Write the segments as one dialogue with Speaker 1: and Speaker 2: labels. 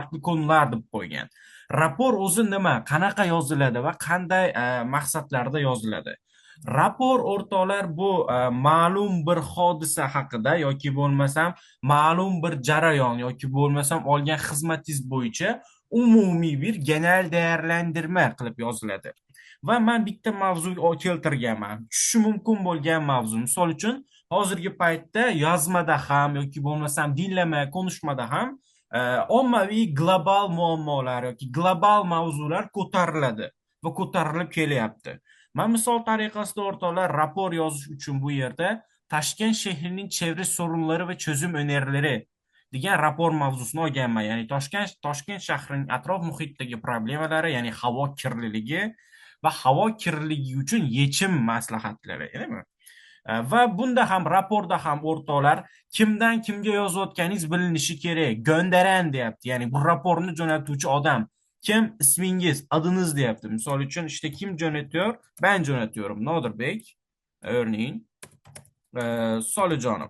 Speaker 1: farklı konular deb qo'ygan. Rapor o'zi nima, qanaqa yoziladi va qanday maqsadlarda yoziladi? Rapor o'rtoqlar bu ma'lum bir hodisa haqida yoki bo'lmasam ma'lum bir jarayon yoki bo'lmasam olgan xizmatingiz bo'yicha umumiy bir genel değerlendirme qilib yoziladi. Va men bitta mavzu keltirganman. Tushishi mumkin bo'lgan mavzu. Misol uchun hozirgi paytda yozmada ham yoki bo'lmasam dinlama konuşmada ham ommaviy global muammolar yoki global mavzular ko'tariladi va ko'tarilib kelyapti. Men misol tariqasida o'rtoqlar rapor yozish uchun bu yerda Toshkent shahrining çevre sorunları ve çözüm önerileri degan rapor mavzusini olganman. Ya'ni Toshkent shahrining atrof muhitdagi problemalari, ya'ni havo kirliligi va havo kirliligi uchun yechim maslahatlari, va bunda ham raporda ham o'rtoqlar kimdan kimga yozayotganingiz bilinishi kerak. Gönderan deyapti. Ya'ni bu raporni jo'natuvchi odam kim, ismingiz, adınız deyapti. Misol uchun işte kim jo'natıyor? Ben jo'natyyorum. Nodirbek örneğin Solijonov.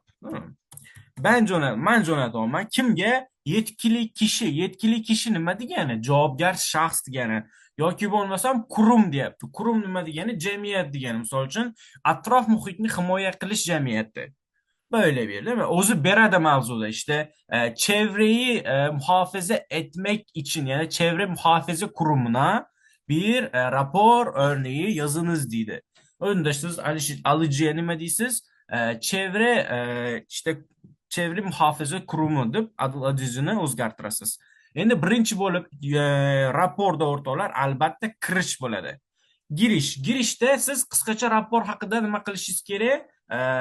Speaker 1: Man jo'natyapman. Kimga? Yetkili kishi nima degani? Javobgar shaxs degani. Yoki bo'lmasam kurum deyapti. Kurum nima degani? Jamiyat degani. Misol uchun atrof muhitni himoya qilish jamiyati. Böyle bir, değil mi? O'zi beradi mavzuda işte çevreyi muhafaza etmek için, yani çevre muhafaza kurumuna bir rapor örneği yazınız deydi. Önde siz alıcıya nima deysiz? Çevre işte çevre muhafaza kurumu deb adını o'zgartirasiz. Endi birinchi bo'lib raporda o'rtoqlar albatta kirish bo'ladi. Girishda siz qisqacha rapor haqida nima qilishingiz kerak?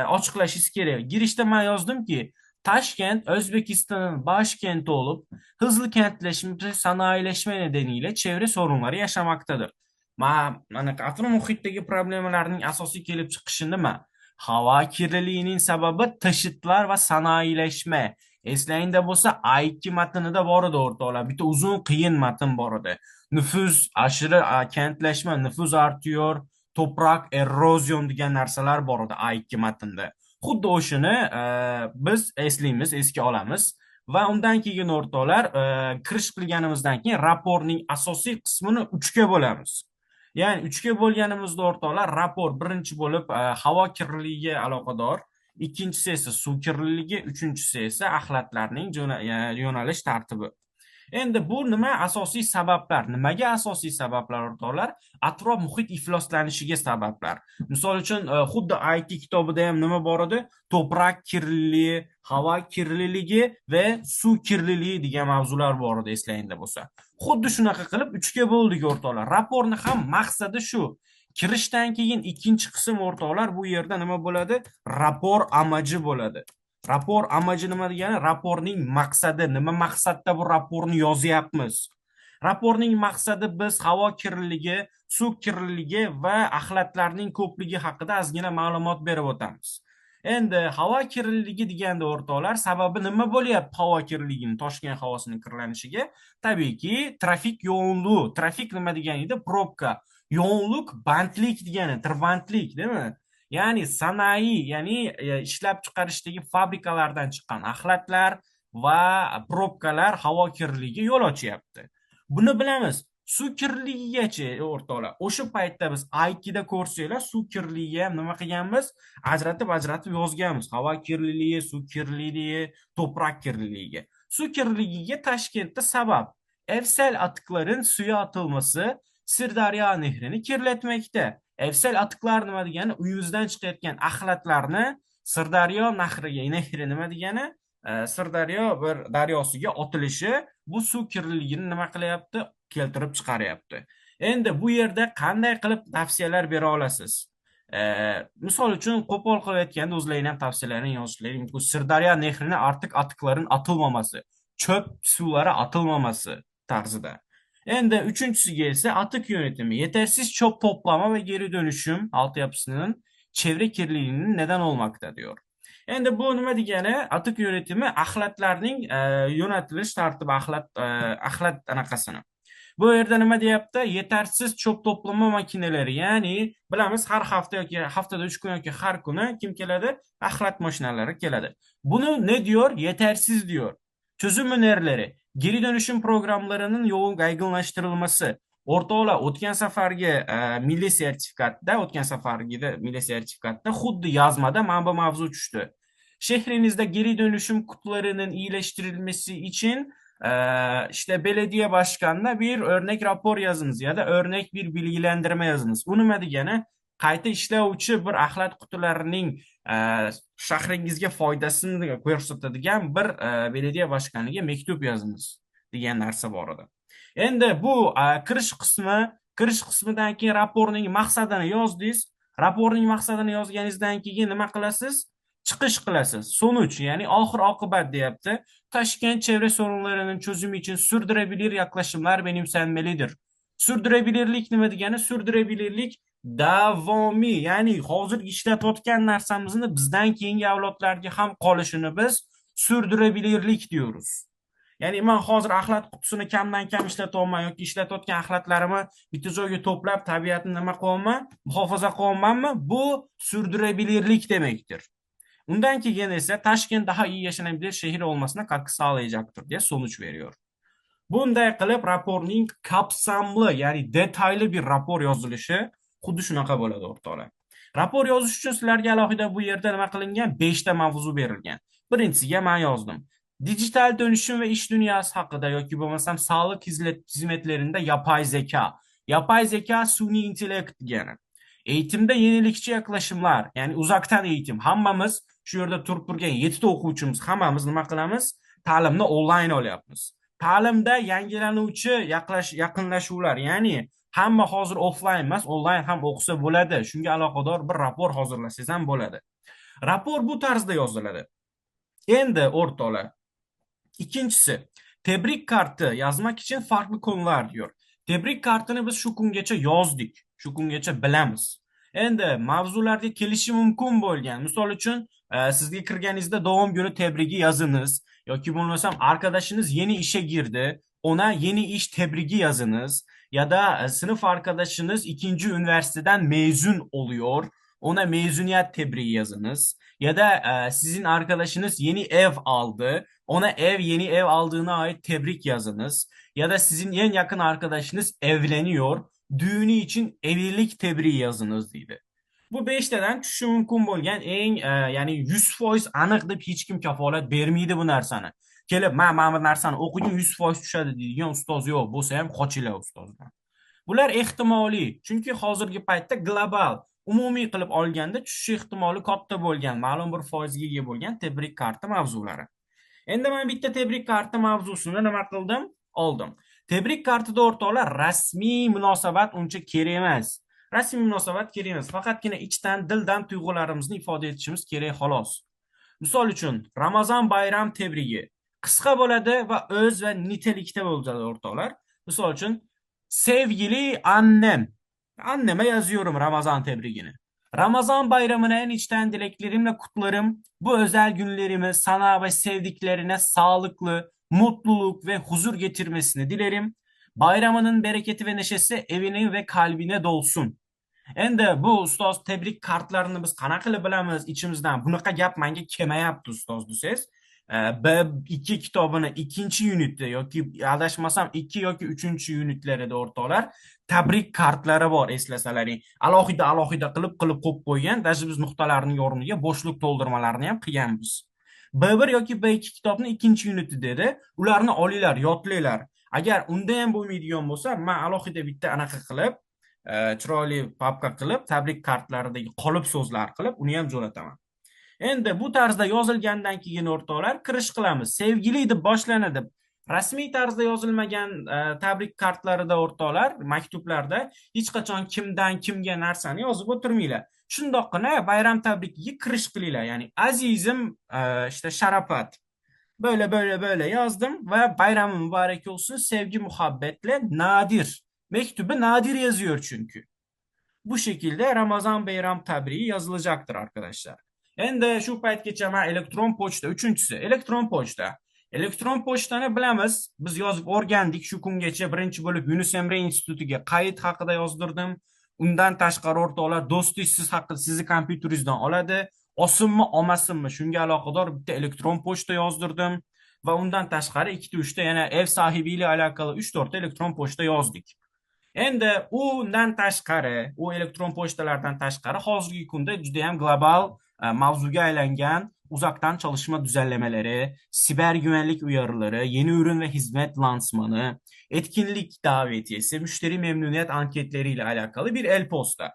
Speaker 1: Açıklashingiz kerak. Girişte ben yazdım ki Taşkent Özbekistan'ın başkenti olup hızlı kentleşme ve sanayileşme nedeniyle çevre sorunları yaşamaktadır. Mana atrof muhitdagi problemlarning asosiy kelib chiqishi nima? Havo kirliliğinin sebebi taşıtlar ve sanayileşme. Eslayingda bo'lsa A2 matnida bor edi o'rtoqlar. Bitta uzun qiyin matn bor edi. Nüfus aşırı kentleşme, nüfus artıyor, toprak erozyon degan narsalar bor edi A2 matnda. Xuddi o'shani biz eslaymiz, esga olamiz va undan keyin o'rtoqlar kirish qilganimizdan keyin raporning asosiy qismini 3 ga bo'lamiz. Ya'ni 3 ga bo'lganimizda o'rtoqlar rapor birinchi bo'lib havo kirliligiga aloqador, ikkinchisi esa suv kirliligi, uchinchisi esa axlatlarning yo'nalish tartibi. Endi bu nima asosiy sabablar? Nimaga asosiy sabablar o'rtoqlar? Atrof muhit ifloslanishiga sabablar. Misol uchun xuddi IT kitobida ham nima bor edi? To'prak kirliligi, havo kirliligi va suv kirliligi degan mavzular bor edi, eslangda bo'lsa. Xuddi shunaqa qilib 3 ga bo'ldik o'rtoqlar. Raporni ham maqsadi shu. Kirishdan keyin ikkinchi qism o'rtoqlar bu yerda nima bo'ladi? Rapor amaji bo'ladi. Rapor amaji nima degani? Raporning maqsadi, nima maqsadda bu raporni yozyapmiz? Raporning maqsadi biz havo kirliligi, suv kirliligi va axlatlarning ko'pligi haqida ozgina ma'lumot berib o'tamiz. Endi havo kirliligi deganda o'rtoqlar, sababi nima bo'lyapti havo kirliligini, Toshkent havosining kirlanishiga? Tabiiyki, trafik yo'nluğu. Trafik nima degani edi? Probka. Yoğunluk bandlik degani, tirbandlik, değil mi? Yani sanayi, yani ishlab chiqarishdagi fabrikalardan chiqqan axlatlar va probkalar havo kirliligiga yo'l ochyapti. Buni bilamiz. Suv kirliligigachi o'rtoqlar. O'sha paytda biz A2da ko'rsanglar, suv kirliligiga ham nima qilganmiz? Ajratib yozganmiz. Havo kirliligi, suv kirliligi, toprak kirliligiga. Suv kirliligiga Toshkentda sabab evsel atıkların suya atılması Sirdaryo nehrini kirletmekte. Evsel atıklar nima degani? Uyimizdan chiqayotgan axlatlarni Sirdaryo nehri nima degani? Sirdaryo bir daryosiga otilishi bu suv kirliligini nima qilyapti? Keltirib chiqaryapti. Endi bu yerda qanday qilib tavsiyalar bera olasiz? Misol uchun qo'pol qilayotganda o'zlaring ham tavsiyalarini yozishlaring mumkin. Sirdaryo nehrini artık atıkların atılmaması, çöp suvları atılmaması tarzida. Endi üçüncüsü ise atık yönetimi. Yetersiz çöp toplama ve geri dönüşüm altyapısının çevre kirliliğinin neden olmakta diyor. Endi bu nima degani? Atık yönetimi axlatlarning yo'natilish tartibi, axlat anaqasini. Bu yerda nima deyapti? Yetarsiz çöp toplama makineleri, ya'ni bilamiz har hafta yoki haftada 3 kun yoki har kuni kim keladi? Axlat mashinalari keladi. Bunu ne diyor? Yetersiz diyor. Çözüm önerileri. geri dönüşüm programlarının yoğun yaygınlaştırılması. O'rtoqlar, o'tgan safargida milliy sertifikatda xuddi yozmada mana bu mavzu tushdi. Şehrinizde geri dönüşüm kutularının iyileştirilmesi için işte belediye başkanına bir örnek rapor yazınız ya da örnek bir bilgilendirme yazınız. Bu nima degani? Qayta ishlovchi bir axlat qutilarining shahringizga foydasini ko'rsatadigan bir belediye başkanıga maktub yozamiz degan narsa bor edi. Endi bu kirish qismidan keyin raporning maqsadini yozdingiz. Raporning maqsadini yozganingizdan keyin nima qilasiz? Chiqish qilasiz. Sonuç, ya'ni oxir oqibat deyapti. Toshkent çevre sorunlarının çözümü için sürdürülebilir yaklaşımlar benimsenmelidir. Sürdürülebilirlik nima degani? Sürdürülebilirlik davomiy, ya'ni hozir ishlatayotgan narsamizni bizdan keyingi avlodlarga ham qolishini biz sürdürülebilirlik diyoruz. Ya'ni men hozir axlat qutisini kamdan kam ishlatyapman yoki ishlatayotgan axlatlarimni bitta joyga to'plab tabiatni nima qilyapman? Muhofaza qilyapmanmi? Bu sürdürülebilirlik demektir. Bundan keyin esa Toshkent daha iyi yaşanabilir şehir olmasına katkı sağlayacaktır diye sonuç veriyor. Bunday qilib raporning kapsamli, ya'ni detayli bir rapor yozilishi xuddi shunaqa bo'ladi o'rtoqlar. Rapor yozish uchun sizlarga alohida bu yerda nima qilingan? 5 ta mavzu berilgan. Birinchisiga men yozdim. Dijital dönüşüm ve iş dünyası haqida yoki bo'lmasam sağlık hizmetlerinde yapay zeka. Yapay zeka suni intellekt degani. Eğitimde yenilikçi yaklaşımlar, yani uzaktan eğitim. Hammamiz shu yerda turib turgan 7 ta o'quvchimiz hammamiz nima qilamiz? Ta'limni onlayn olyapmiz. Ta'limda yangilanuvchi yaqinlashuvlar, ya'ni hamma hozir offline emas, onlayn ham o'qisa bo'ladi. Shunga aloqador bir rapor hozirlasangiz ham bo'ladi. Rapor bu tarzda yoziladi. Endi o'rtoqlar, İkincisi, tebrik kartı yazmak için farklı konular diyor. Tebrik kartını biz shu kungacha yozdik, shu kungacha bilamiz. Endi mavzularga kelishi mumkin bo'lgan. Misol uchun sizga kirganingizda doğum günü tebrigi yazınız yoki bo'lmasam arkadaşınız yeni işe girdi, ona yeni iş tebrigi yazınız ya da sınıf arkadaşınız ikinci üniversiteden mezun oluyor, ona mezuniyet tebriği yazınız ya da sizin arkadaşınız yeni ev aldı, ona yeni ev aldığına ait tebrik yazınız. Ya da sizin en yakın arkadaşınız evleniyor. Düğünü için evlilik tebriği yazınız deydi. Bu 5 tadan tushishi mumkin bo'lgan eng ya'ni 100% aniq deb hech kim kafolat bermaydi bu narsani. Kelib, mana bu narsani o'qigin 100% tushadi deydigan ustoz yo'q. Bo'lsa ham qochinglar ustozdan. Bular ehtimoliy. Chunki hozirgi paytda global, umumiy qilib olganda tushish ehtimoli katta bo'lgan, ma'lum bir foizga ega bo'lgan tebrik karti mavzulari. Endi men bitta tebrik karti mavzusini nima qildim? Oldim. Tebrik kartida o'rtoqlar rasmiy munosabat uncha kerak emas. Rasmiy munosabat kerak emas. Faqatgina ichdan, dildan tuyg'ularimizni ifoda etishimiz kerak xolos. Misol uchun, Ramazon bayram tebrigi qisqa bo'ladi va o'z va nitelikda bo'ladi o'rtoqlar. Misol uchun, sevgili annem. Anneme yazıyorum Ramazan tebrigini. Ramazan bayramına en içten dileklerimle kutlarım. Bu özel günlerimi sana ve sevdiklerine sağlıklı, mutluluk ve huzur getirmesini dilerim. Bayramının bereketi ve neşesi evine ve kalbine dolsun. Endi bu ustoz tebrik kartlarini biz qanaqa qilib bilamiz ichimizdan? Bunaqa gap menga kelmayapti ustoz desangiz, B2 kitobini ikkinchi unitda yoki adashmasam 2 yoki 3-unitlarida o'rtoqlar tabrik kartlari bor, eslasalaring. Alohida qilib qo'yib qo'ygan. Даже biz nuqtalarning o'rniga bo'shliq to'ldirmalarini ham qilganmiz. B1 yoki B2 kitobni ikkinchi uniti dedi. Ularni olinglar, yodlanglar. Agar unda ham bo'lmaydigan bo'lsa, men alohida bitta anaqa qilib, chiroyli papka qilib, tabrik kartlaridagi qolip so'zlar qilib, uni ham jo'nataman. Endi bu tarzda yozilgandan keyin o'rtoqlar kirish qilamiz. Sevgili deb boshlanadi. Rasmiy tarzda yozilmagan tabrik kartlarida o'rtoqlar, maktublarda hech qachon kimdan kimga narsani yozib o'tirmanglar. Shundoqqina bayram tabrikiga kirish qilinglar. Ya'ni azizim işte Sharafat. Böyle yazdım ve bayramın mübarek olsun, sevgi muhabbetle Nadir. Mektubu Nadir yazıyor çünkü. Bu şekilde Ramazan bayram tabriği yazılacaktır arkadaşlar. Endi shu paytgacha men elektron pochta, uchinchisi elektron pochta. Elektron pochtani bilamiz, biz yozib o'rgandik. Shu kungacha birinchi bo'lib Yunus Emre institutiga qayd haqida yozdirdim. Undan tashqari o'rtoqlar, do'stingiz siz haqida sizni kompyuteringizdan oladi. Olsinmi, olmasinmi, shunga aloqador bitta elektron pochta yozdirdim. va undan tashqari ikkita uchta yana ev sohibiyle alakalı 3-4 elektron pochta yozdik. Endi undan tashqari, u elektron pochtalardan tashqari hozirgi kunda juda ham global mavzuga aylangan uzaktan çalışma düzenlemeleri, siber güvenlik uyarıları, yeni ürün ve hizmet lansmanı, etkinlik davetiyesi, müşteri memnuniyet anketleriyle alakalı bir el-posta.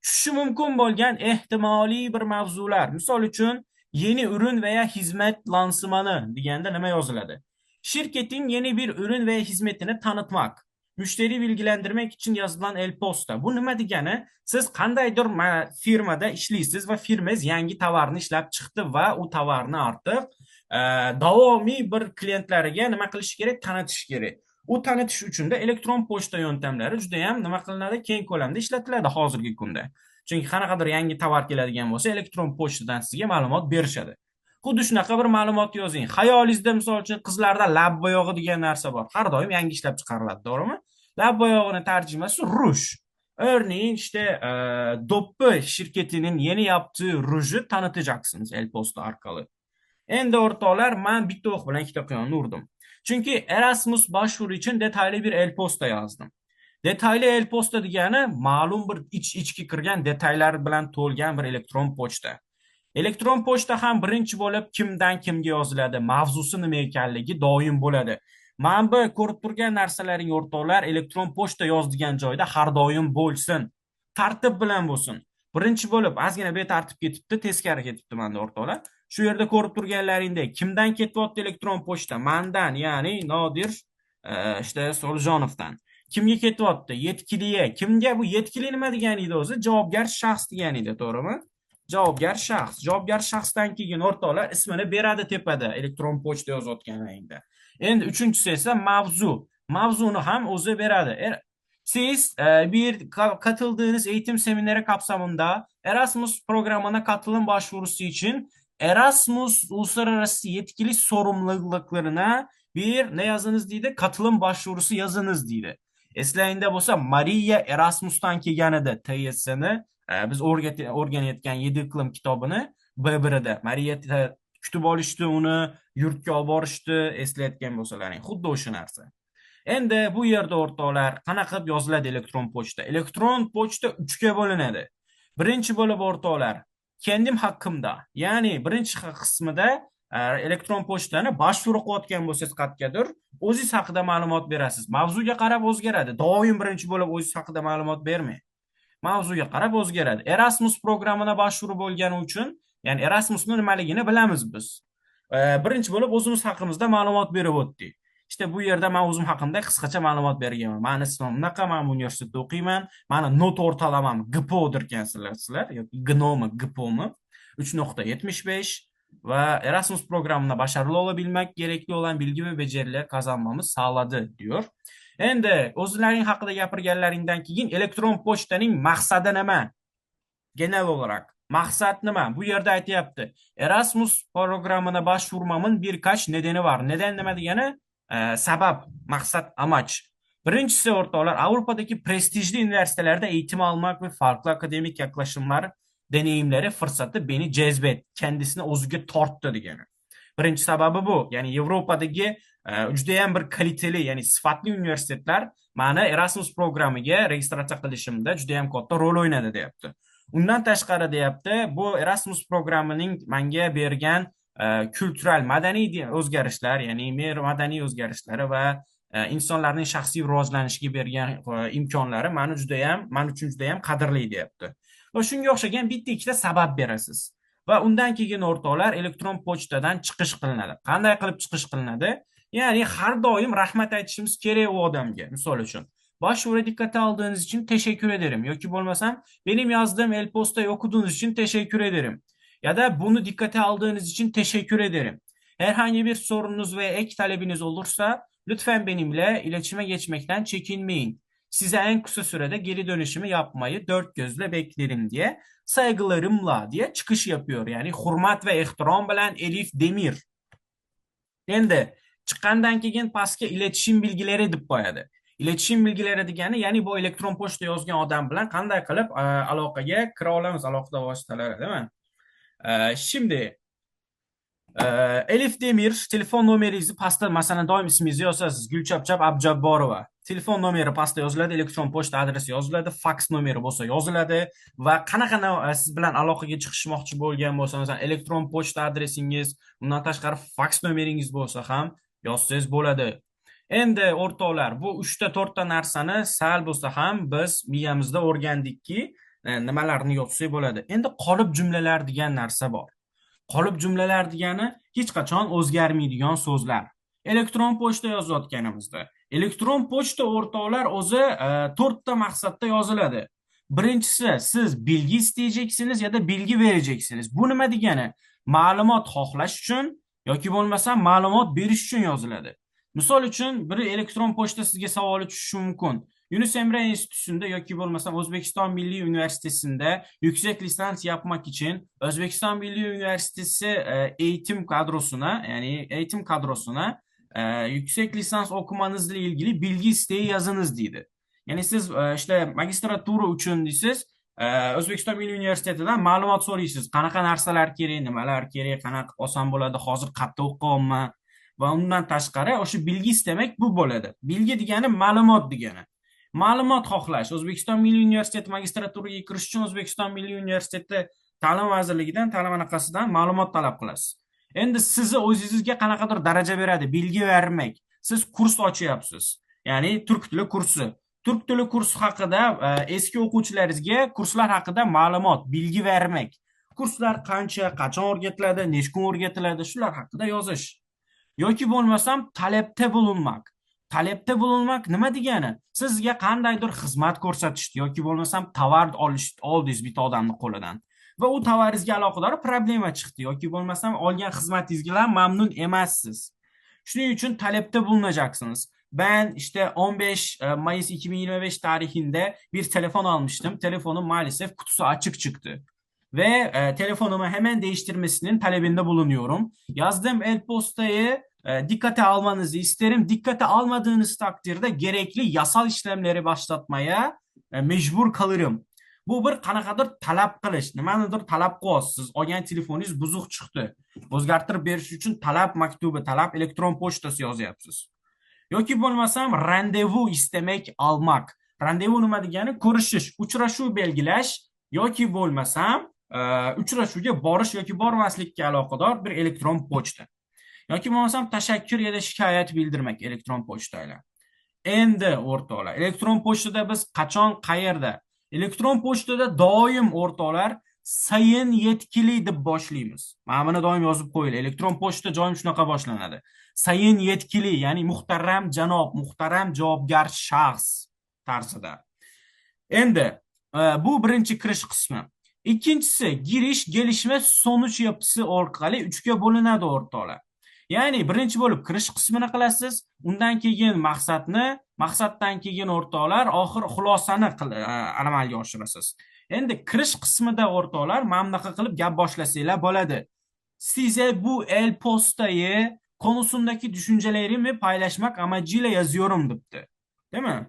Speaker 1: Tushishi mumkin bo'lgan ehtimoliy bir mavzular. Misol uchun yeni ürün veya hizmet lansmanı deganda nima yoziladi? Şirketin yeni bir ürün ve hizmetini tanıtmak. Müşteri bilgilendirmek için yazılan el-posta. Bu nima degani? Siz qandaydir firmada ishlaysiz va firmangiz yangi tovarni ishlab chiqdi va u tovarni ortiq davomiy bir klientlariga nima qilish kerak? Tanitish kerak. U tanitish uchun da elektron pochta yöntemlari juda ham nima qilinadi? Keng ko'lamda ishlatiladi hozirgi kunda. Chunki qanaqadir yangi tovar keladigan bo'lsa, elektron pochtadan sizga ma'lumot berishadi. Xuddi shunaqa bir ma'lumot yozing. Xayolingizda misol uchun qizlarda lab bo'yog'i degan narsa bor. Har doim yangi ishlab chiqariladi, to'g'rimi? Lab bo'yog'ini tarjimasi ruj. Örneğin işte Doppel şirketinin yeni yaptığı ruju tanıtacaksınız el-posta orqali. Endi o'rtoqlar, men bitta o'q bilan ikkita quyonni urdim. Chunki Erasmus başvuru için detaylı bir el-posta yazdım. Detaylı el-posta degani ma'lum bir ichki kirgan detallar bilan to'lgan bir elektron pochta. Elektron pochta ham birinchi bo'lib kimdan kimga yoziladi, mavzusi nima ekanligi doim bo'ladi. Mana bu ko'rib turgan narsalaring o'rtoqlar elektron pochta yozdigan joyda har doim bo'lsin. Tartib bilan bo'lsin. Birinchi bo'lib ozgina betartib ketibdi, teskari ketibdi menda o'rtoqlar. Shu yerda ko'rib turganlaringdek kimdan ketyapti elektron pochta? Mandan, ya'ni Nodir işte Soljonovdan. Kimga ketyapti? Yetkiliga. Kimga? Bu yetkili nima degani edi o'zi? Javobgar shaxs degani edi, to'g'rimi? Javobgar shaxs. Javobgar shaxsdan keyin o'rtoqlar ismini beradi tepada elektron pochta yozayotganingda. Endi uchinchisi esa mavzu. Mavzuni ham o'zi beradi. Siz bir katıldığınız eğitim semineri kapsamında Erasmus programına katılım başvurusu için Erasmus uluslararası yetkili sorumluluklarına bir ne yazınız deydi? Katılım başvurusu yazınız deydi. Eslayında bo'lsa Maria Erasmus'tan kelganida TS'ni biz o'rganayotgan 7 iqlim kitobini bir-birida Maria kutib olishdi, uni yurtga olib borishdi, eslayotgan bo'lsalaring. Xuddi o'sha narsa. Endi bu yerda o'rtoqlar qanaqa qilib yoziladi elektron pochta? Elektron pochta 3 ga bo'linadi. Birinchi bo'lib o'rtoqlar, kendim haqqimda, ya'ni birinchi qismida elektron pochtani başvuru qilayotgan bo'lsangiz qayergadir, o'zingiz haqida ma'lumot berasiz. Mavzuga qarab o'zgaradi. Doim birinchi bo'lib o'zingiz haqida ma'lumot bermang. Mavzuga qarab o'zgaradi. Erasmus programına başvuru bo'lgani uchun, ya'ni Erasmusni nimaligini bilamiz biz. Birinchi bo'lib o'zimiz haqimizda ma'lumot berib o'tdik. İşte bu yerda men o'zim haqimda qisqacha ma'lumot berganman. Meni ismim bunaqa, men universitetda o'qiyman. Meni not o'rtalamam GPO dirkansizlar yoki GNOmi, GPOmi 3.75 va Erasmus programına başarılı olabilmek gerekli olan bilgi ve beceriler kazanmamız sağladı diyor. Endi o'zlaring haqida gapirganlaringdan keyin elektron pochtaning maqsadi nima? Genel olarak maksat nima? Bu yerda aytyapti. Erasmus programına başvurmamın birkaç nedeni var. Neden nima degani? Sabab, maksat, amaç. Birincisi o'rtoqlar, Avrupa'daki prestijli üniversitelerde eğitim almak ve farklı akademik yaklaşımlar, deneyimleri, fırsatı beni cezbet, kendisine o'ziga tortdi degani. Birinchi sababi bu. Ya'ni Yevropadagi judayam bir kaliteli, ya'ni sifatli universitetlar meni Erasmus programiga registratsiya qilishimda judayam katta rol o'ynadi deyapti. Undan tashqari deyapti, bu Erasmus programining menga bergan kültürel, madaniy o'zgarishlar, ya'ni madaniy o'zgarishlari va insonlarning shaxsiy rivojlanishiga bergan imkonlari men uchun judayam qadrli deyapti. Va shunga o'xshagan bitta ikkita sabab berasiz. Va undan keyin o'rtoqlar elektron pochtadan chiqish qilinadi. Qanday qilib chiqish qilinadi? Ya'ni har doim rahmat aytishimiz kerak u odamga. Misol uchun, başvuru dikkate aldığınız için teşekkür ederim. Yoki bo'lmasam, benim yazdığım el-postayı okuduğunuz için teşekkür ederim. Ya da bunu dikkate aldığınız için teşekkür ederim. Herhangi bir sorunuz ve ek talebiniz olursa lütfen benimle iletişime geçmekten çekinmeyin. Size en kısa sürede geri dönüşümü yapmayı dört gözle beklerim diye, saygılarımla diye çıkış yapıyor. Yani hurmat ve ehtiram bilan Elif Demir. Endi chiqqandan keyin pastga iletişim bilgileri deb qo'yadi. İletişim bilgileri degani, ya'ni bu elektron pochta yozgan odam bilan qanday qilib aloqaga kira olamiz, aloqa vositalari, değil mi? Şimdi Elif Demir telefon nomeringizni pastda masalan doim ismingizni yozasiz. Gulchapchap Abjabborova. Telefon nomeri pastda yoziladi, elektron pochta adresi yoziladi, faks nomeri bo'lsa yoziladi va qanaqa siz bilan aloqaga chiqishmoqchi bo'lgan bo'lsa, masalan elektron pochta adresingiz, undan tashqari faks nomeringiz bo'lsa ham yozsangiz bo'ladi. Endi o'rtoqlar, bu 3 ta 4 ta narsani sal bo'lsa ham biz miyamizda o'rgandikki, nimalarni yozsak bo'ladi. Endi qolip jumlalar degan narsa bor. Qolip jumlalar degani hech qachon o'zgarmaydigan so'zlar. Elektron pochta yozayotganimizda, elektron pochta o'rtoqlar o'zi 4 ta maqsadda yoziladi. Birinchisi, siz bilgi isteyeceksiniz ya da bilgi vereceksiniz. Bu nima degani? Ma'lumot xohlash uchun yoki bo'lmasa ma'lumot berish uchun yoziladi. Misol uchun, bir elektron pochta sizga savoli tushishi mumkin. Yunus Emre Enstitüsü'nde yoki bo'lmasam O'zbekiston Milliy Universitetida yüksek lisans yapmak için O'zbekiston Milliy Universitesi eğitim kadrosuna, ya'ni eğitim kadrosuna yüksek lisans okumanızla ilgili bilgi isteği yazınız deydi. Ya'ni siz işte magistratura uchun deysiz, O'zbekiston Milliy Universitetidan ma'lumot so'raysiz. Qanaqa narsalar kerak, nimalar kerak, qanaqa oson bo'ladi, hozir qayerda o'qiyapman va undan tashqari o'sha bilgi istemak bu bo'ladi. Bilgi degani ma'lumot degani. Ma'lumot xohlash. O'zbekiston Milliy Universiteti magistraturaga kirish uchun O'zbekiston Milliy Universiteti Ta'lim vazirligidan, ta'lim anaqasidan ma'lumot talab qilasiz. Endi sizni o'zingizga qanaqadir daraja beradi, bilgi vermek. Siz kurs ochyapsiz. Ya'ni turk tili kursi. Turk tili kursi haqida eski o'quvchilaringizga kurslar haqida ma'lumot, bilgi vermek. Kurslar qancha, qachon o'rgatiladi, necha kun o'rgatiladi, shular haqida yozish. Yoki bo'lmasam talabda bulunmak. Talabda bulunmak nima degani? Sizga qandaydir xizmat ko'rsatishdi yoki bo'lmasam tovar oldingiz bitta odamning qo'lidan va u tovaringizga aloqador problema chiqdi yoki bo'lmasam olgan xizmatingizdan mamnun emassiz. Shuning uchun talabda bulunacaksınız. Ben işte 15 Mayıs 2025 tarihinde bir telefon almıştım. Telefonum maalesef kutusu açık çıktı. Ve telefonumu hemen değiştirmesinin talebinde bulunuyorum. Yazdığım e-postayı dikkate almanızı isterim. Dikkate almadığınız takdirde gerekli yasal işlemleri başlatmaya mecbur kalırım. Bu bir qanaqadir talab qilish, nimanidir talab qilyapsiz. Olgan telefoningiz buzuq chiqdi. O'zgartirib berish uchun talab maktubi, talab elektron pochtasi yozyapsiz. Yoki bo'lmasam randevu istemek, almak. Randevu nima degani? Ko'rishish, uchrashuv belgilash yoki bo'lmasam uchrashuvga borish yoki bormaslikka aloqador bir elektron pochta. Yoki bo'lmasam tashakkur ya da shikoyat bildirmak elektron pochta bilan. Endi o'rtoqlar, elektron pochtada biz qachon, qayerda? Elektron pochtada doim o'rtoqlar sayın yetkili deb boshlaymiz. Mana buni doim yozib qo'ying. Elektron pochta doim shunaqa boshlanadi. Sayın yetkili, ya'ni muhtaram janob, muhtaram javobgar shaxs tarzida. Endi bu birinchi kirish qismi. Ikkinchisi girish, gelişme, sonuç yapısı orqali 3 ga bo'linadi o'rtoqlar. Ya'ni birinchi bo'lib kirish qismini qilasiz, undan keyin maqsadni, maqsaddan keyin o'rtoqlar oxir xulosani amalga oshirasiz. Endi kirish qismida o'rtoqlar mana bunaqa qilib gap boshlasanglar bo'ladi. Size bu e-postayı konusundaki düşüncelerimi paylaşmak amacıyla yazıyorum debdi. Değil mi?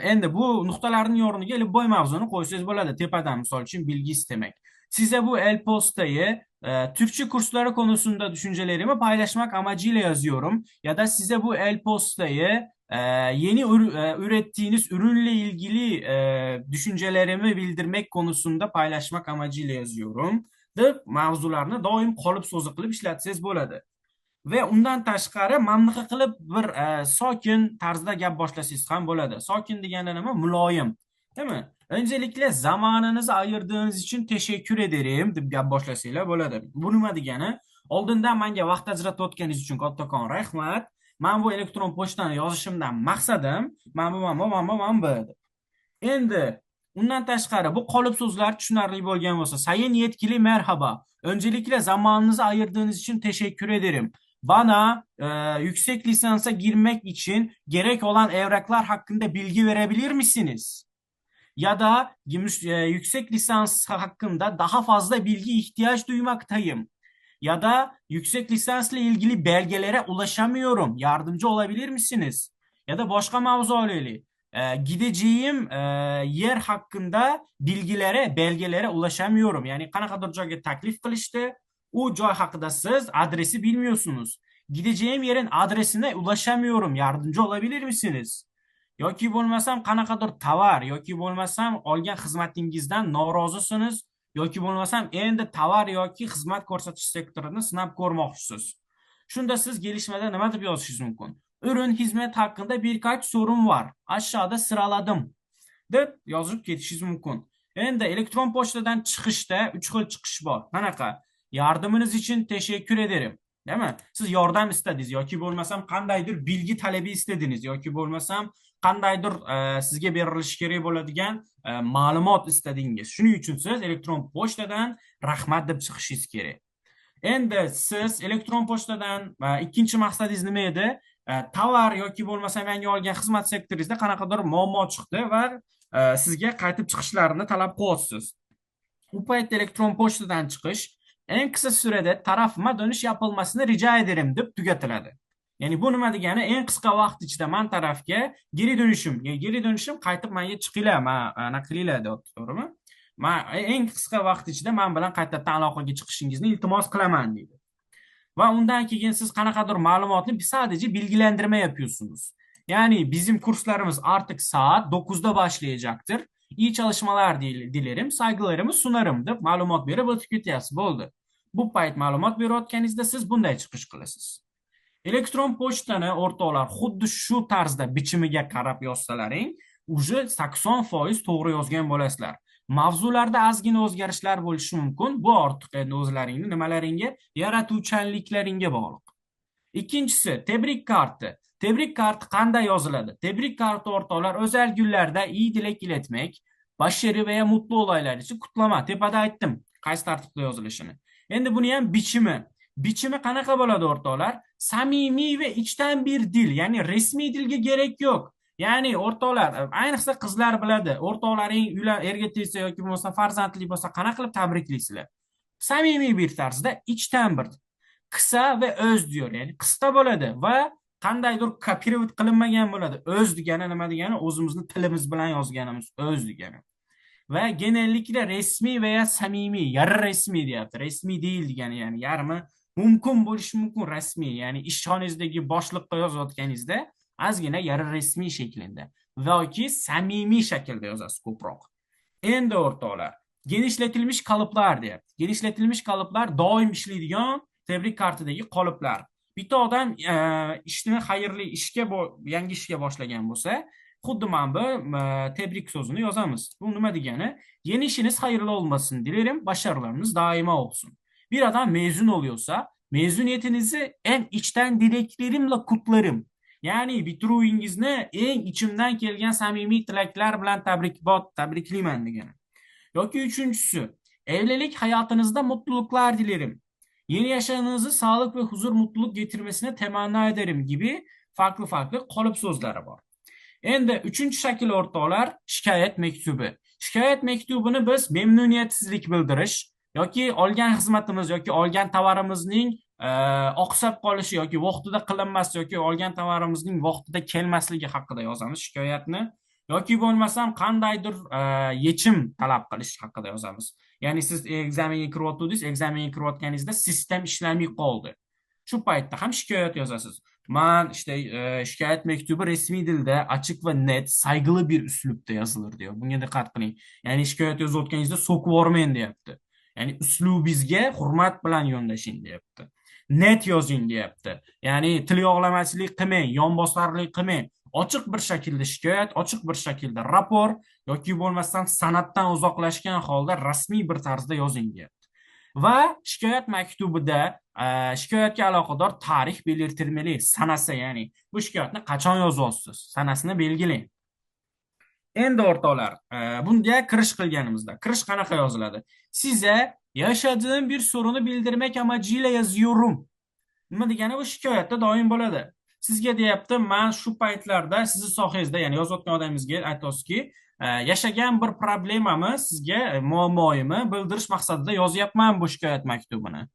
Speaker 1: Endi bu nuqtalarning o'rniga ilib boy mavzuni qo'ysangiz bo'ladi. Tepadan misol uchun bilgi istemek. Size bu e-postayı Türkçe kursları konusunda düşüncelerimi paylaşmak amacıyla yazıyorum. Ya da size bu e-postayı yeni ürettiğiniz ürünle ilgili düşüncelerimi bildirmek konusunda paylaşmak amacıyla yazıyorum. Deb mavzularni doim qolip so'zi qilib ishlatsangiz bo'ladi. Ve undan tashqari mamlaqa qilib bir sokin tarzda gap boshlasangiz ham bo'ladi. Sokin degani nima? Muloyim, değil mi? Öncelikle zamanınızı ayırdığınız için teşekkür ederim deb gap boshlasanglar bo'ladi. Bu nima degani? Oldindan menga vaqt ajratayotganingiz uchun kattakon rahmat. Men bu elektron pochtani yozishimdan maqsadim mana bu. Endi undan tashqari bu qolip so'zlar tushunarli bo'lgan bo'lsa, sayın yetkili merhaba. Öncelikle zamanınızı ayırdığınız için teşekkür ederim. Bana yüksek lisansa girmek için gerek olan evraklar hakkında bilgi verebilir misiniz? Ya da yüksek lisans hakkında daha fazla bilgi ihtiyaç duymaktayım. Ya da yüksek lisansla ilgili belgelere ulaşamıyorum. Yardımcı olabilir misiniz? Ya da başka mavzularla gideceğim yer hakkında bilgilere, belgelere ulaşamıyorum. Yani qanaqadir joyga taklif qilishdi O joy haqida siz adresi bilmiyorsunuz. Gideceğim yerin adresine ulaşamıyorum. Yardımcı olabilir misiniz? Yoki bo'lmasam qanaqadir tovar yoki bo'lmasam olgan xizmatingizdan norozisiniz yoki bo'lmasam endi tovar yoki xizmat ko'rsatish sektorini sinab ko'rmoqchisiz. Shunda siz gelişmede nima deb yozishingiz mumkin? Ürün hizmet hakkında birkaç sorun var. Aşağıda sıraladım deb yozib ketishingiz mumkin. Endi elektron pochtadan chiqishda 3 xil chiqish bor. Qanaqa? Yardımınız için teşekkür ederim. Değil mi? Siz yordam istediniz yoki bo'lmasam qandaydir bilgi talebi istediniz yoki bo'lmasam qandaydir sizga berilishi kerak bo'ladigan ma'lumot istedingiz. Shuning uchun siz elektron pochtadan rahmat deb chiqishingiz kerak. Endi siz elektron pochtadan ikkinchi maqsadingiz nima edi? Tovar yoki bo'lmasam yangi olgan xizmat sektoringizda qanaqadir muammo chiqdi va sizga qaytib chiqishlarini talab qilyapsiz. Bu paytda elektron pochtadan chiqish en kısa sürede tarafıma dönüş yapılmasını rica ederim deb tugatiladi. Ya'ni bu nima degani? En qisqa vaqt ichida man tarafga geri dönüşüm qaytib menga chiqinglar, anaqa qilinglar, to'g'rimi? Men en qisqa vaqt ichida men bilan qaytadan aloqaga chiqishingizni iltimos qilaman deydi. Va undan keyin siz qanaqadir ma'lumotni sadece bilgilendirme yapıyorsunuz. Yani bizim kurslarımız artık saat 9'da başlayacaktır. İyi çalışmalar dilerim, saygılarımı sunarım deb ma'lumot berib o'tib ketyapsiz, bo'ldi. Bu payt ma'lumot berayotganingizda siz bunday chiqish qilasiz. Elektron pochtani o'rtoqlar xuddi shu tarzda bichimiga qarab yozsalaring, уже 80% to'g'ri yozgan bo'lasizlar. Mavzularda ozgina o'zgarishlar bo'lishi mumkin. Bu ortiq endi o'zlaringni nimalaringga, yaratuvchanliklaringga bog'liq. İkincisi tebrik kartı. Tebrik kartı qanday yoziladi? Tebrik kartı o'rtoqlar özel günlerde iyi dilek iletmek, başarı veya mutlu olaylar için kutlama. Tepada aytdim qaysi tartibda yozilishini. Endi buni ham bichimi. Bichimi qanaqa bo'ladi o'rtoqlar? Samimiy ve içten bir dil. Yani resmi dilga gerek yok. Yani o'rtoqlar, ayniqsa qizlar biladi. O'rtoqlaring uylar erga tegsa yoki bo'lmasa farzandli bo'lsa qanaqa qilib tabriklaysizlar? Samimiy bir tarzda, içten bir kısa ve öz diyor. Yani qisqa bo'ladi va qandaydir kopировать qilinmagan bo'ladi. Öz degani nima degani? O'zimizni tilimiz bilan yozganimiz öz degani. Ve genellikle resmi veya samimi, yarı resmi deyapti. Resmi değil degani, yani yarmi mumkin bo'lishi mumkin rasmiy. Yani ishxoningizdagi boshliqqa yozayotganingizda ozgina yarı resmi shaklida yoki samimiy shaklda yozasiz ko'proq. Endi o'rtoqlar, genişletilmiş kalıplar deyapti. Genişletilmiş kalıplar doim ishlaydigan tebrik kartidagi qoliplar. Bitta odam ishni xayrli ishga yangi ishga boshlagan bo'lsa, xuddi mana bu tebrik so'zini yozamiz. Bu nima degani? Yeni işiniz hayırlı olmasın dilerim, başarılarınız daima olsun. Bir adam mezun oluyorsa mezuniyetinizi en içten dileklerimle kutlarım. Yani bitiruvingizni en içimden kelgan samimiy tilaklar bilan tabriklayman degani. Yoki üçüncüsü, evlilik hayatınızda mutluluklar dilerim. Yeni yaşamınızı sağlık ve huzur, mutluluk getirmesine temenni ederim gibi farklı qolip so'zlari bor. Endi uchinchi shakl o'rtoqlar, shikoyat mektubi. Shikoyat mektubini biz memnuniyetsizlik bildirish yoki olgan xizmatimiz yoki olgan tovarimizning oqsab qolishi yoki vaqtida qilinmas yoki olgan tovarimizning vaqtida kelmasligi haqida yozamiz shikoyatni. Yoki bo'lmasam qandaydir yechim talab qilish haqida yozamiz. Ya'ni siz ekzamenga kiryapsiz, ekzamenga kirayotganingizda sistem ishlamay qoldi. Shu paytda ham shikoyat yozasiz. Man işte şikayet mektubu resmi dilde açık ve net, saygılı bir üslupta yazılır diyor. Bunga diqqat qiling. Yani shikoyat yozayotganingizda so'kib yubormang deyapti. Yani uslubingizga hurmat bilan yondashing deyapti. Net yozing deyapti. Yani til yog'lamachilik qilmang, yonbosarlik qilmang. Ochiq bir shaklda shikoyat, ochiq bir shaklda rapor yoki bo'lmasam san'atdan uzoqlashgan holda rasmiy bir tarzda yozing deyapti. Va shikoyat maktubida shikoyatga aloqador tarix belirtilmeli, sanasi, ya'ni bu shikoyatni qachon yozyapsiz, sanasini belgilang. Endi o'rtoqlar, bunga kirish qilganimizda, kirish qanaqa yoziladi? Size yaşadığım bir sorunu bildirmek amacıyla yazıyorum. Nima degani? Bu shikoyatda doim bo'ladi. Sizga deyapti, men shu paytlarda sizni sohangizda, ya'ni yozayotgan odamingizga aytyapsizki, yaşagan bir problemamni sizga, muammoyimni bildirish maqsadida yozyapman bu shikoyat maktubini.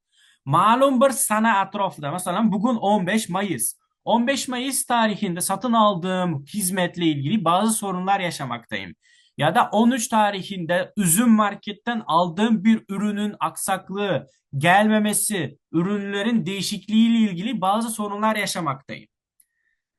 Speaker 1: Ma'lum bir sana atrofida, masalan, bugun 15 Mayıs. 15 Mayıs tarihinde satın aldığım hizmetle ilgili bazı sorunlar yaşamaktayım. ya da 13 tarihinde üzüm marketten aldığım bir ürünün aksaklığı, gelmemesi, ürünlerin değişikliği ile ilgili bazı sorunlar yaşamaktayım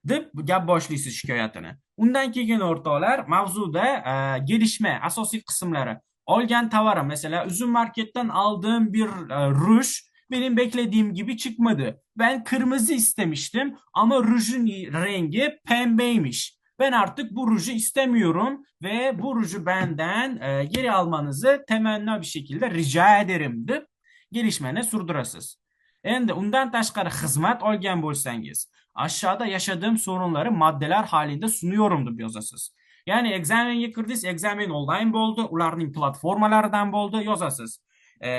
Speaker 1: deb gap boshlaysiz shikoyatini. Undan keyin o'rtoqlar mavzuda gelishma asosiy qismlari. Olgan tovarim, mesela üzüm marketten aldığım bir ruj benim beklediğim gibi çıkmadı. Ben kırmızı istemiştim ama rujun rengi pembeymiş. Ben artık bu ruju istemiyorum ve bu ruju benden geri almanızı temenni bir şekilde rica ederim deb gelishmani sürdürəsiz. Endi undan tashqari xizmat olgan bo'lsangiz, aşağıda yaşadığım sorunları maddeler halinde sunuyorum deb yozasiz. Yani egzamanga kirdingiz, egzamin online bo'ldi, ularning platformalaridan bo'ldi, yozasiz.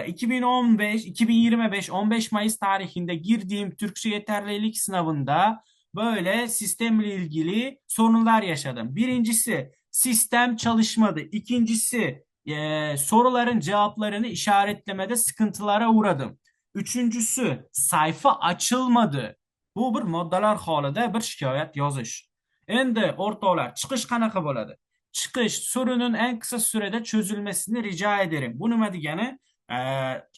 Speaker 1: 2015, 2025, 15 Mayıs tarihinde girdiğim Türkçe yeterlilik sınavında böyle sistemle ilgili sorunlar yaşadım. Birincisi sistem çalışmadı. İkincisi soruların cevaplarını işaretlemede sıkıntılara uğradım. Üçüncüsü sayfa açılmadı. Bu bir moddalar holida bir shikoyat yozish. Endi o'rtoqlar, chiqish qanaqa bo'ladi? Chiqish so'rining en kısa sürede çözülmesini rica ederim. Bu nima degani?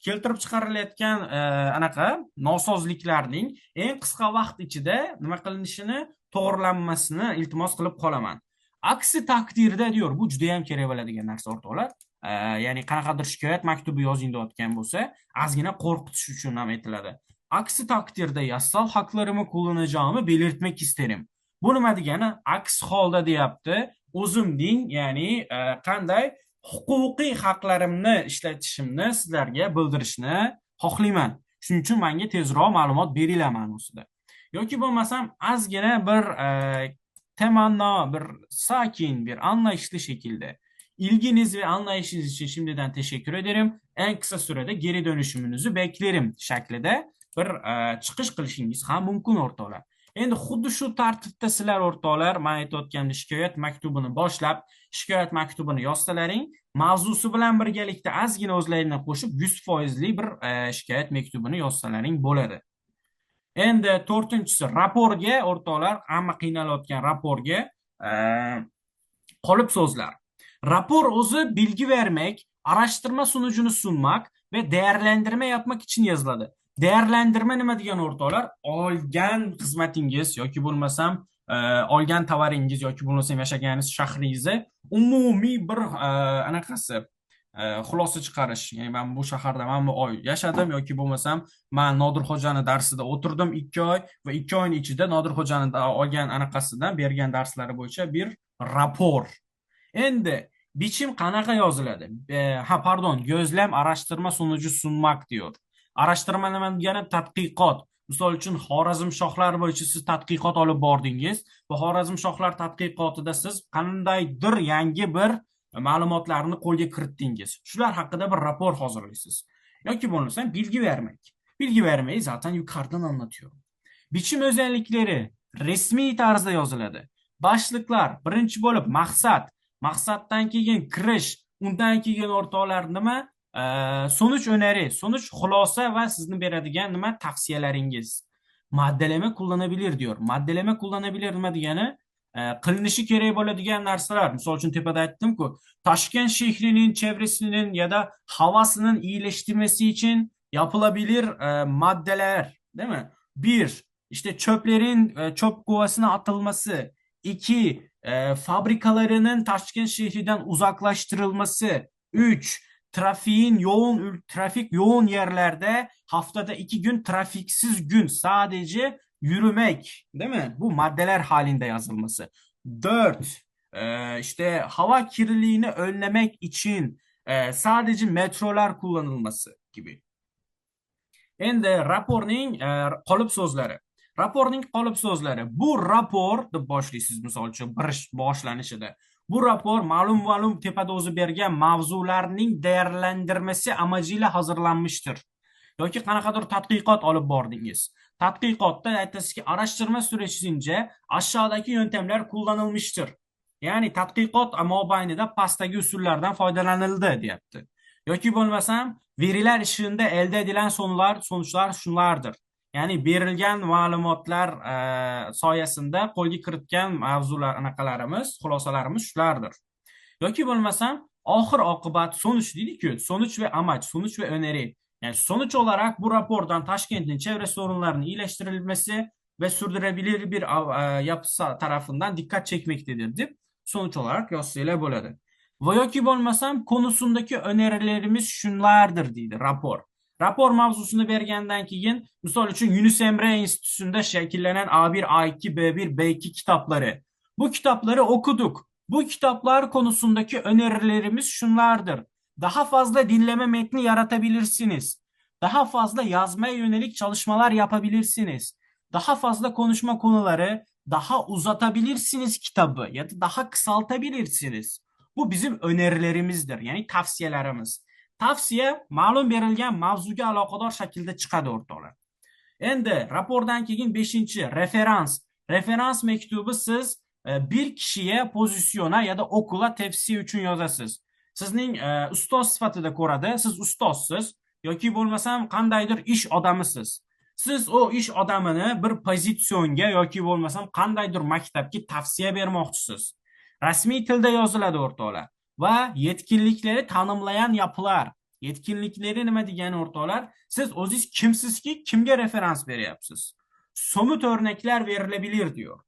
Speaker 1: Keltirib chiqarilayotgan anaqa nosozliklarning eng qisqa vaqt ichida nima qilinishini, to'g'rilanmasini iltimos qilib qolaman. Aksi takdirda diyor, bu juda ham kerak bo'ladigan narsa o'rtoqlar. Ya'ni qanaqadir shikoyat maktubi yozing deyotgan bo'lsa, ozgina qo'rqitish uchun ham aytiladi. Aksi takdirde yasal haklarımı kullanacağımı belirtmek isterim. Bu nima degani? Aks holda deyapti. O'zimning, ya'ni qanday huquqiy haqlarimni ishlatishimni sizlarga bildirishni xohlayman. Shuning uchun menga tezroq ma'lumot beringlar ma'nosida. Yoki bo'lmasam ozgina bir temanno, bir sakin, bir anlayışlı şekilde ilginiz ve anlayışınız için şimdiden teşekkür ederim. En kısa sürede geri dönüşümünüzü beklerim şeklinde bir chiqish qilishingiz ham mumkin o'rtoqlar. Endi xuddi shu tartibda sizlar o'rtoqlar, men aytayotgan shikoyat maktubini boshlab, shikoyat maktubini yozsalaring, mavzusi bilan birgalikda ozgina o'zlaringdan qo'shib 100%lik bir shikoyat maktubini yozsalaring bo'ladi. Endi to'rtinchisi raporga o'rtoqlar, hamma qiynalayotgan raporga qolip so'zlar. Rapor o'zi bilgi vermek, araştırma sonucunu sunmak ve değerlendirme yapmak için yazıladi. Değerlendirme nima degan o'rtoqlar? Olgan xizmatingiz yoki bo'lmasam olgan tovaringiz yoki bo'lmasam yashaganingiz shahringizni umumiy bir anaqasi xulosa chiqarish. Ya'ni men bu shaharda mana bu oy yashadim yoki bo'lmasam men Nodirxo'jani darsida o'tirdim 2 oy va 2 oyning ichida Nodirxo'jani olgan anaqasidan bergan darslari bo'yicha bir rapor. Endi biçim qanaqa yoziladi? Pardon, gözlem araştırma sonucu sunmak diyor. Araştırma nima degani? Tadqiqot. Misol uchun Xorazm shohlari bo'yicha siz tadqiqot olib bordingiz va Xorazm shohlar tadqiqotida siz qandaydir yangi bir ma'lumotlarni qo'lga kiritdingiz. Shular haqida bir rapor hozirlaysiz. Yoki bo'lmasa bilgi vermek. Bilgi vermeyi zaten yukarıdan anlatıyorum. Biçim özellikleri resmi tarzda yoziladi. Başlıklar birinchi bo'lib maqsad, maqsaddan keyin kirish, undan keyin o'rtoqlar nima? Sonuç öneri, sonuç xulosa va sizni beradigan nima? Tavsiyalaringiz. Maddeleme kullanabilir diyor. Maddeleme kullanabilir nima degani? Qilinishi kerak bo'ladigan narsalar. Misol uchun tepada aytdim-ku, Toshkent shahrining çevresinin ya da havasının iyileştirmesi için yapılabilir maddeler, değil mi? Bir, işte çöplerin çöp kovasına atılması. İki, fabrikalarının Taşkent şehrinden uzaklaştırılması. Üç, trafik yoğun yerlerde haftada 2 gün trafiksiz gün sadece yürümek, değil mi? Bu maddeler halinde yazılması. Dört, işte hava kirliliğini önlemek için sadece metrolar kullanılması gibi. Endi raporning qolip so'zlari. Raporning qolip so'zlari. Bu rapor deb boshlaysiz misol uchun boshlanishida. Bu rapor ma'lum tepada o'zi bergan mavzularning değerlendirmesi amacıyla hazırlanmıştır. Yoki qanaqadir tadqiqot olib bordingiz. Tadqiqotda aytasizki, araştırma sürecince aşağıdaki yöntemler kullanılmıştır. Yani tadqiqot mobaynida pastdagi usullardan foydalanildi deyapti. Yoki bo'lmasam veriler ışığında elde edilen sonuçlar şunlardır. Yani berilgan ma'lumotlar soyasida qo'lga kiritgan mavzular, anaqalarimiz, xulosalarimiz shulardir. Yoki bo'lmasam oxir oqibat sonuç deydi-ku, sonuç ve amaç, sonuç ve öneri. Yani sonuç olarak bu rapordan Taşkent'in çevre sorunlarının iyileştirilmesi ve sürdürülebilir bir yapısı tarafından dikkat çekmektedir deb sonuç olarak yazsaylar bo'ladi. Va yoki bo'lmasam konusundaki önerilerimiz şunlardır deydi rapor. Rapor mavzusini bergandan keyin misol uchun Yunus Emre Enstitüsü'nde şekillenen A1, A2, B1, B2 kitapları. Bu kitapları okuduk. Bu kitaplar konusundaki önerilerimiz şunlardır. Daha fazla dinleme metni yaratabilirsiniz. Daha fazla yazmaya yönelik çalışmalar yapabilirsiniz. Daha fazla konuşma konuları daha uzatabilirsiniz kitabı ya da daha kısaltabilirsiniz. Bu bizim önerilerimizdir. Yani tavsiyelerimiz. Tavsiye ma'lum berilgan mavzuga aloqador shaklda chiqadi o'rtoqlar. Endi rapordan keyin 5-chi referans. Referans mektubi siz bir kişiye, pozisyona ya da okula tavsiye uchun yozasiz. Sizning ustoz sifatida ko'radi, siz ustozsiz yoki bo'lmasam qandaydir ish odamisiz. Siz o ish odamini bir pozitsiyonga yoki bo'lmasam qandaydir maktabga tavsiya bermoqchisiz. Rasmiy tilda yoziladi o'rtoqlar va yetkinlikleri tanımlayan yapılar. Yetkinlikleri nima degani o'rtoqlar? Siz o'zingiz kimsizki, kimga referans beryapsiz? Somut örnekler verilebilir diyor.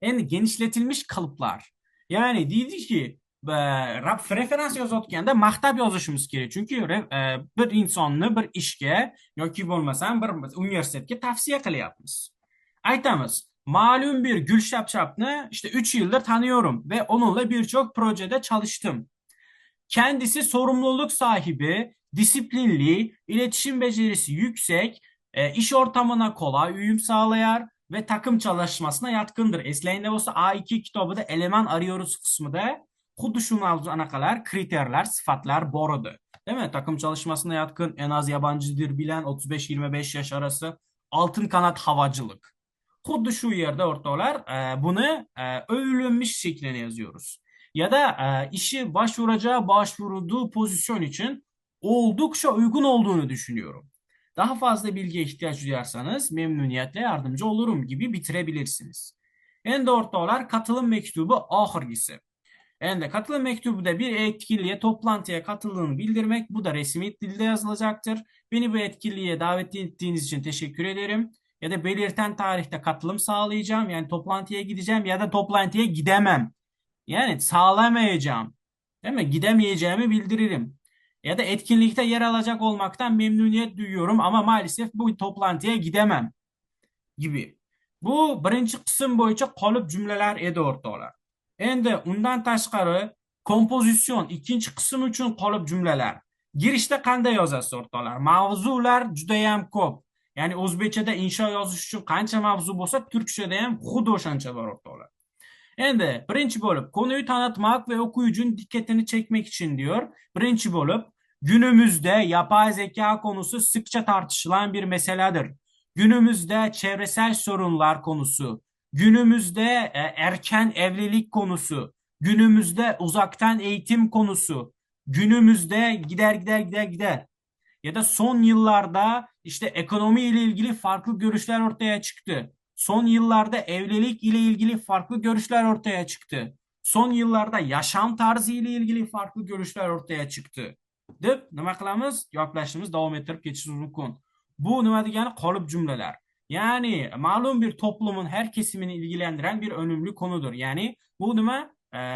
Speaker 1: Endi genişletilmiş kalıplar. Yani deydi ki referans yozayotganda maqtab yozishimiz kerak. Chunki bir insonni bir ishga yoki bo'lmasam bir universitetga tavsiya qilyapmiz. Aytamiz, malum bir Gülşapşap'ni işte 3 yıldır tanıyorum ve onunla birçok projede çalıştım. Kendisi sorumluluk sahibi, disiplinli, iletişim becerisi yüksek, iş ortamına kolay uyum sağlayar ve takım çalışmasına yatkındır. Eslayında olsa A2 kitabıda eleman arıyoruz kısmında xuddi shu mavzu anaqalar, kriterler, sıfatlar bor edi. Değil mi? Takım çalışmasına yatkın, en az yabancı dil bilen, 35-25 yaş arası, altın kanat havacılık. Xuddi shu yerda o'rtoqlar buni övülünmüş şekline yazıyoruz. Ya da işi başvurduğu pozisyon için oldukça uygun olduğunu düşünüyorum. Daha fazla bilgiye ihtiyaç duyarsanız memnuniyetle yardımcı olurum gibi bitirebilirsiniz. Endi o'rtoqlar katılım mektubu oxirgisi. Endi katılım mektubu da bir etkinliğe, toplantıya katıldığını bildirmek. Bu da resmi dilde yazılacaktır. Beni bu etkinliğe davet ettiğiniz için teşekkür ederim. Ya da belirten tarihte katılım sağlayacağım. Yani toplantıya gideceğim ya da toplantıya gidemem. Yani sağlamayacağım. Değil mi? Gidemeyeceğimi bildiririm. Ya da etkinlikte yer alacak olmaktan memnuniyet duyuyorum ama maalesef bu toplantıya gidemem gibi. Bu birinchi qism bo'yicha qolip cümleler edi o'rtoqlar. Endi undan tashqari kompozisyon ikkinchi qism uchun qolip cümleler. Girishda qanday yozasiz o'rtoqlar? Mavzular juda ham ko'p. Ya'ni o'zbekchada insho yozish uchun qancha mavzu bo'lsa, turkchada ham xuddi o'shancha bor o'rtoqlar. Endi birinchi bo'lib konuyu tanıtmak ve okuyucunun dikkatini çekmek için diyor. Birinchi bo'lib günümüzde yapay zeka konusu sıkça tartışılan bir meseledir. Günümüzde çevresel sorunlar konusu, günümüzde erken evlilik konusu, günümüzde uzaktan eğitim konusu, günümüzde gider. Ya da son yıllarda işte ekonomi ile ilgili farklı görüşler ortaya çıktı. Son yıllarda evlilik ile ilgili farklı görüşler ortaya çıktı. Son yıllarda yaşam tarzı ile ilgili farklı görüşler ortaya çıktı. Deb nima qilamiz? Gaplashishimiz davom ettirib ketishimiz mumkin. Bu nima degani qolip cümleler. Yani malum bir toplumun her kesimini ilgilendiren bir önemli konudur. Yani bu nima?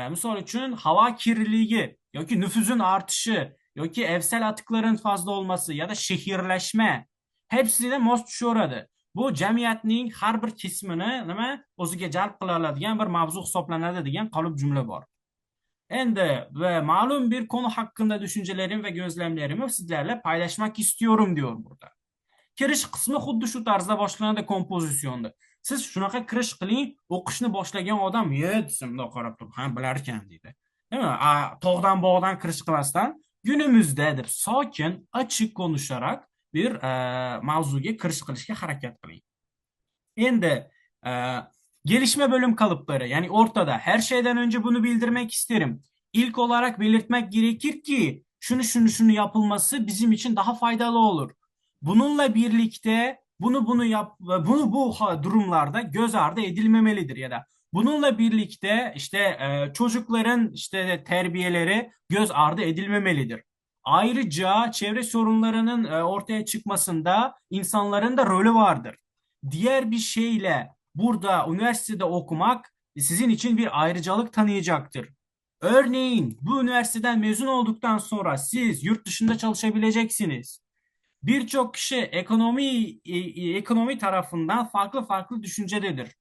Speaker 1: Misal için hava kirliliği yoki nüfusun artışı yoki evsel atıkların fazla olması ya da şehirleşme hepsine mos tushaveradi. Bu jamiyatning har bir kesimini nima o'ziga jalb qila oladigan bir mavzu hisoblanadi degan qolip cümle bor. Endi ve malum bir konu hakkında düşüncelerim ve gözlemlerimi sizlerle paylaşmak istiyorum diyor burada. Kirish qismi xuddi shu tarzda boshlanadi kompozisyonda. Siz shunaqa kirish qiling, o'qishni boshlagan odam desam bundoq qarab turib, ha bilar ekan deydi. Değil mi? Tog'dan bog'dan kirish qilmasdan günümüzde deb sokin, açık konuşarak bir mavzuga kirish qilishga harakat qiling. Endi gelişme bölüm kalıpları yani ortada. Her şeyden önce bunu bildirmek isterim. İlk olarak belirtmek gerekir ki şunu yapılması bizim için daha faydalı olur. Bununla birlikte bunu yap, bunu bu durumlarda göz ardı edilmemelidir ya da Bununla birlikte işte çocukların işte terbiyeleri göz ardı edilmemelidir. Ayrıca çevre sorunlarının ortaya çıkmasında insanların da rolü vardır. Diğer bir şeyle burada üniversitede okumak sizin için bir ayrıcalık tanıyacaktır. Örneğin bu üniversiteden mezun olduktan sonra siz yurt dışında çalışabileceksiniz. Birçok kişi ekonomi tarafından farklı farklı düşüncededir.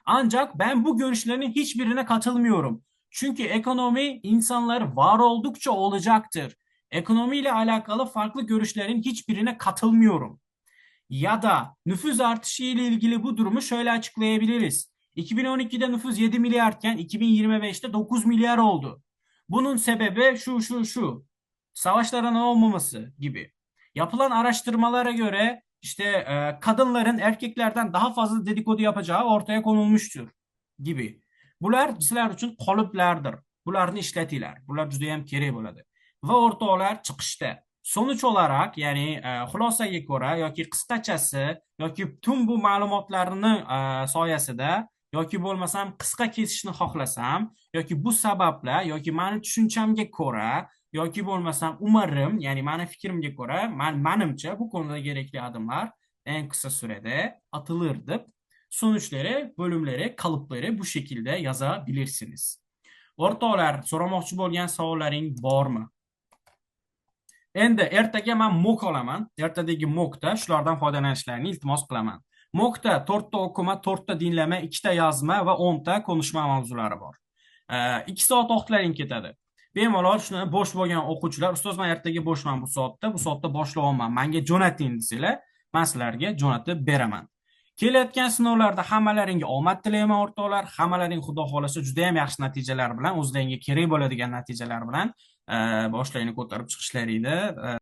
Speaker 1: Ancak ben bu görüşlerin hiçbirine katılmıyorum. Çünkü ekonomi insanlar var oldukça olacaktır. Ekonomiyle alakalı farklı görüşlerin hiçbirine katılmıyorum. Ya da nüfus artışı ile ilgili bu durumu şöyle açıklayabiliriz. 2012'de nüfus 7 milyarken 2025'te 9 milyar oldu. Bunun sebebi şu. Savaşların olmaması gibi. Yapılan araştırmalara göre işte kadınların erkeklerden daha fazla dedikodu yapacağı ortaya konulmuştur gibi. Bular sizlar uchun qoliplardir. Bularni ishlatinglar. Bular juda ham kerak bo'ladi. Va o'rtoqlar chiqishda sonuç olarak yani xulosaga ko'ra yoki qisqachasi yoki butun bu ma'lumotlarni soyasida yoki bo'lmasam qisqa kesishni xohlasam yoki bu sabablar yoki mani tushunchamga ko'ra yoki bo'lmasam umarim ya'ni mani fikrimga ko'ra manimcha bu konuda gerekli adımlar en kısa sürede atılır deb sonuçları, bölümleri, kalıpları bu şekilde yazabilirsiniz. O'rtoqlar, so'ramoqchi bo'lgan savollaring bormi? Endi ertaga men mo'k olaman. Ertadagi mo'kda shulardan foydalanishlarini iltimos qilaman. Mo'kda 4 ta o'qima, 4 ta dinlama, 2 ta yozma va 10 ta konuşma mavzulari bor. 2 soat vaqtlaring ketadi. Bemalol shuni bo'sh bo'lgan o'quvchilar, ustoz men ertaga bo'shman bu soatda boshlayapman. Menga jo'nating desanglar, men sizlarga jo'natib beraman. Kelayotgan sinovlarda hammalaringga omad tilayman o'rtoqlar. Hammalaring xudo xolasa juda ham yaxshi natijalar bilan, o'zlaringga kerak bo'ladigan natijalar bilan boshlaringni ko'tarib chiqishlaringni